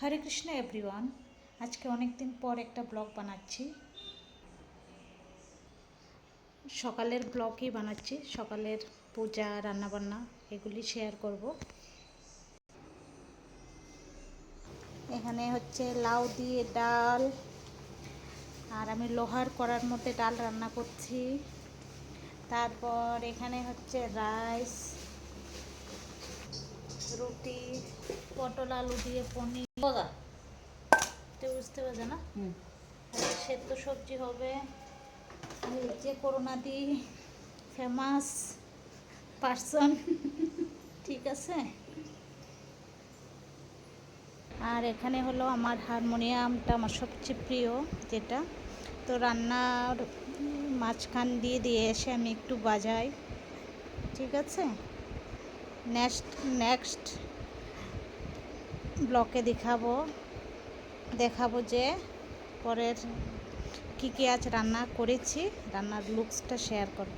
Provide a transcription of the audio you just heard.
হরে Krishna everyone. আজকে অনেক দিন পর একটা ব্লগ বানাচ্ছি। সকালের ব্লগই বানাচ্ছি, সকালের পূজা রান্নাবান্না এগুলি শেয়ার করব। এখানে হচ্ছে লাউ দিয়ে ডাল, আর আমি লোহার কড়ার মধ্যে ডাল রান্না করছি। তারপর এখানে হচ্ছে রাইস, রুটি, পটল আলু দিয়ে পনির, বুঝতে পারছে না, সেদ্ধ সবজি হবে। এই যে করোনা দি ফেমাস পার্সন, ঠিক আছে। আর এখানে হলো আমার হারমোনিয়ামটা, আমার সবচেয়ে প্রিয় যেটা, তো রান্নার মাঝখান দিয়ে এসে আমি একটু বাজাই, ঠিক আছে। নেক্সট ব্লকে দেখাবো যে পরের কী আজ রান্না করেছি, রান্নার লুকসটা শেয়ার করব।